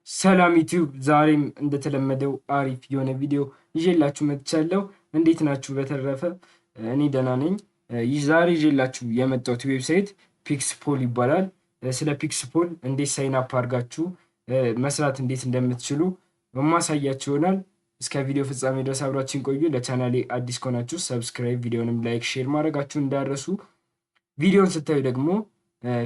ሰላም ዩቲዩብ ዛሬም እንደተለመደው አሪፍ የሆነ ቪዲዮ ይዤላችሁ መጥቻለሁ። እንዴት ናችሁ? በተረፈ እኔ ደህና ነኝ። ዛሬ ይዤላችሁ የመጣሁት ዌብሳይት ፒክስፖል ይባላል። ስለ ፒክስፖል እንዴት ሳይን አፕ አድርጋችሁ መስራት እንዴት እንደምትችሉ በማሳያችሁ ይሆናል። እስከ ቪዲዮ ፍጻሜ ድረስ አብራችሁን ቆዩ። ለቻናሌ አዲስ ከሆናችሁ ሰብስክራይብ፣ ቪዲዮንም ላይክ፣ ሼር ማድረጋችሁን እንዳትረሱ። ቪዲዮን ስታዩ ደግሞ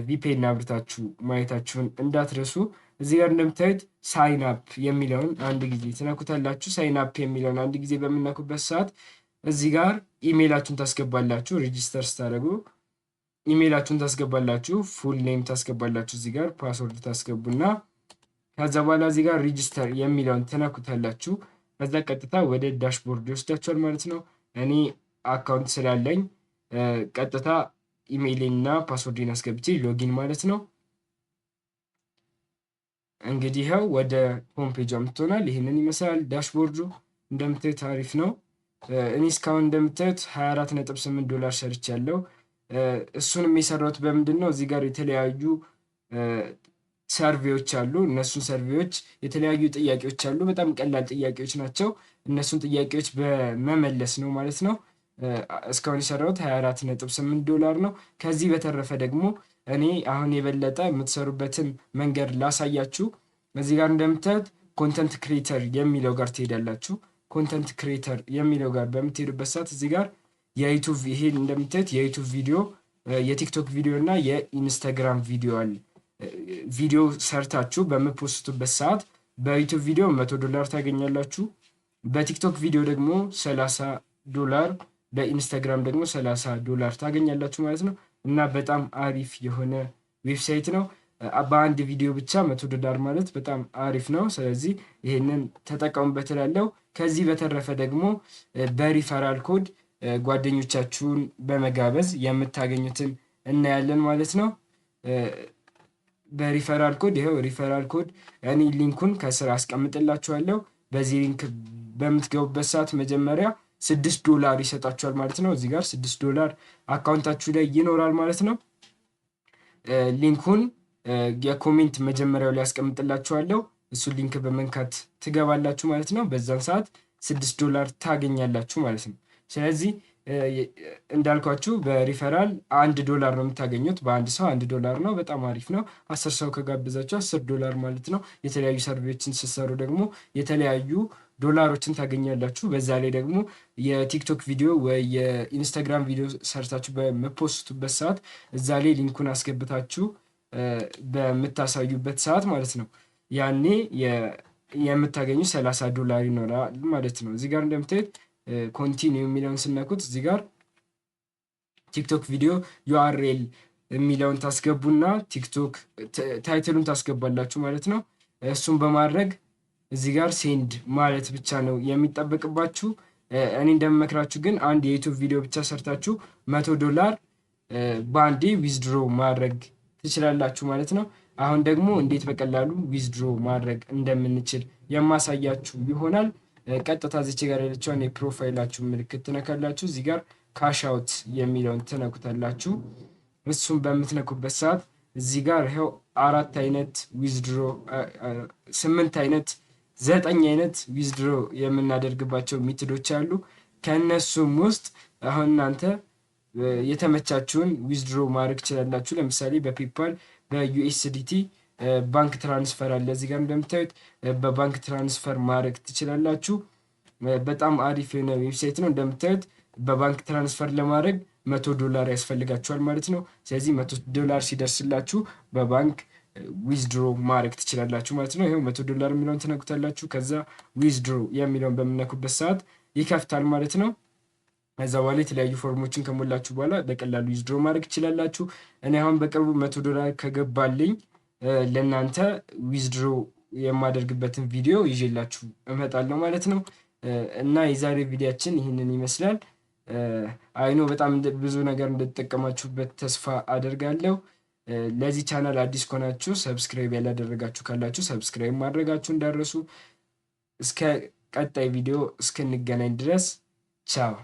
ቪፒኤን አብርታችሁ ማየታችሁን እንዳትረሱ። እዚህ ጋር እንደምታዩት ሳይን አፕ የሚለውን አንድ ጊዜ ትነኩታላችሁ። ሳይን አፕ የሚለውን አንድ ጊዜ በምነኩበት ሰዓት እዚህ ጋር ኢሜይላችሁን ታስገባላችሁ። ሬጂስተር ስታደርጉ ኢሜይላችሁን ታስገባላችሁ፣ ፉል ኔም ታስገባላችሁ። እዚህ ጋር ፓስወርድ ታስገቡና ከዛ በኋላ እዚህ ጋር ሬጂስተር የሚለውን ትነኩታላችሁ። ከዛ ቀጥታ ወደ ዳሽቦርድ ይወስዳችኋል ማለት ነው። እኔ አካውንት ስላለኝ ቀጥታ ኢሜይሌን እና ፓስወርዴን አስገብቼ ሎጊን ማለት ነው። እንግዲህ ይኸው ወደ ሆም ፔጅ አምጥቶናል። ይህንን ይመስላል ዳሽቦርዱ። እንደምታዩት አሪፍ ነው። እኔ እስካሁን እንደምታዩት $24.8 ሰርቻለሁ። እሱንም የሰራሁት በምንድን ነው? እዚህ ጋር የተለያዩ ሰርቬዎች አሉ። እነሱን ሰርቬዎች የተለያዩ ጥያቄዎች አሉ። በጣም ቀላል ጥያቄዎች ናቸው። እነሱን ጥያቄዎች በመመለስ ነው ማለት ነው። እስካሁን የሰራሁት $24.8 ነው። ከዚህ በተረፈ ደግሞ እኔ አሁን የበለጠ የምትሰሩበትን መንገድ ላሳያችሁ። እዚህ ጋር እንደምታዩት ኮንተንት ክሬተር የሚለው ጋር ትሄዳላችሁ። ኮንተንት ክሬተር የሚለው ጋር በምትሄዱበት ሰዓት እዚህ ጋር የዩቱብ ይሄን እንደምታዩት የዩቱብ ቪዲዮ፣ የቲክቶክ ቪዲዮ እና የኢንስታግራም ቪዲዮ አለ። ቪዲዮ ሰርታችሁ በምትፖስቱበት ሰዓት በዩቱብ ቪዲዮ $100 ታገኛላችሁ። በቲክቶክ ቪዲዮ ደግሞ $30፣ በኢንስታግራም ደግሞ $30 ታገኛላችሁ ማለት ነው። እና በጣም አሪፍ የሆነ ዌብሳይት ነው። በአንድ ቪዲዮ ብቻ $100 ማለት በጣም አሪፍ ነው። ስለዚህ ይሄንን ተጠቀሙበት እላለሁ። ከዚህ በተረፈ ደግሞ በሪፈራል ኮድ ጓደኞቻችሁን በመጋበዝ የምታገኙትን እናያለን ማለት ነው። በሪፈራል ኮድ ይኸው ሪፈራል ኮድ እኔ ሊንኩን ከስር አስቀምጥላችኋለሁ። በዚህ ሊንክ በምትገቡበት ሰዓት መጀመሪያ $6 ይሰጣችኋል ማለት ነው። እዚህ ጋር $6 አካውንታችሁ ላይ ይኖራል ማለት ነው። ሊንኩን የኮሜንት መጀመሪያው ላይ ያስቀምጥላችኋለሁ። እሱ ሊንክ በመንካት ትገባላችሁ ማለት ነው። በዛን ሰዓት $6 ታገኛላችሁ ማለት ነው። ስለዚህ እንዳልኳችሁ በሪፈራል $1 ነው የምታገኙት። በአንድ ሰው $1 ነው። በጣም አሪፍ ነው። 10 ሰው ከጋበዛችሁ $10 ማለት ነው። የተለያዩ ሰርቬዎችን ስትሰሩ ደግሞ የተለያዩ ዶላሮችን ታገኛላችሁ። በዛ ላይ ደግሞ የቲክቶክ ቪዲዮ ወይ የኢንስታግራም ቪዲዮ ሰርታችሁ በምፖስቱበት ሰዓት እዛ ላይ ሊንኩን አስገብታችሁ በምታሳዩበት ሰዓት ማለት ነው ያኔ የምታገኙ $30 ይኖራል ማለት ነው። እዚህ ጋር እንደምታዩት ኮንቲኒው የሚለውን ስነኩት እዚህ ጋር ቲክቶክ ቪዲዮ ዩአርኤል የሚለውን ታስገቡና ቲክቶክ ታይትሉን ታስገባላችሁ ማለት ነው። እሱን በማድረግ እዚህ ጋር ሴንድ ማለት ብቻ ነው የሚጠበቅባችሁ። እኔ እንደምመክራችሁ ግን አንድ የዩቱብ ቪዲዮ ብቻ ሰርታችሁ $100 በአንዴ ዊዝድሮ ማድረግ ትችላላችሁ ማለት ነው። አሁን ደግሞ እንዴት በቀላሉ ዊዝድሮ ማድረግ እንደምንችል የማሳያችሁ ይሆናል። ቀጥታ እዚች ጋር ያለችውን የፕሮፋይላችሁ ምልክት ትነካላችሁ። እዚህ ጋር ካሽ አውት የሚለውን ትነኩታላችሁ። እሱን በምትነኩበት ሰዓት እዚህ ጋር ይኸው 4 አይነት ዊዝድሮ 8 አይነት 9 አይነት ዊዝድሮ የምናደርግባቸው ሜቶዶች አሉ። ከእነሱም ውስጥ አሁን እናንተ የተመቻችሁን ዊዝድሮ ማድረግ ትችላላችሁ። ለምሳሌ በፔፓል፣ በዩኤስዲቲ ባንክ ትራንስፈር አለ። እዚህ ጋር እንደምታዩት በባንክ ትራንስፈር ማድረግ ትችላላችሁ። በጣም አሪፍ የሆነ ዌብሳይት ነው። እንደምታዩት በባንክ ትራንስፈር ለማድረግ $100 ያስፈልጋችኋል ማለት ነው። ስለዚህ $100 ሲደርስላችሁ በባንክ ዊዝድሮ ማድረግ ትችላላችሁ ማለት ነው። ይኸው $100 የሚለውን ትነኩታላችሁ። ከዛ ዊዝድሮ የሚለውን በምነኩበት ሰዓት ይከፍታል ማለት ነው። ከዛ በኋላ የተለያዩ ፎርሞችን ከሞላችሁ በኋላ በቀላሉ ዊዝድሮ ማድረግ ትችላላችሁ። እኔ አሁን በቅርቡ $100 ከገባልኝ ለእናንተ ዊዝድሮ የማደርግበትን ቪዲዮ ይዤላችሁ እመጣለሁ ማለት ነው። እና የዛሬ ቪዲዮአችን ይህንን ይመስላል። አይኖ በጣም ብዙ ነገር እንደተጠቀማችሁበት ተስፋ አደርጋለሁ። ለዚህ ቻናል አዲስ ከሆናችሁ ሰብስክራይብ ያላደረጋችሁ ካላችሁ ሰብስክራይብ ማድረጋችሁ እንዳትረሱ። እስከ ቀጣይ ቪዲዮ እስክንገናኝ ድረስ ቻው።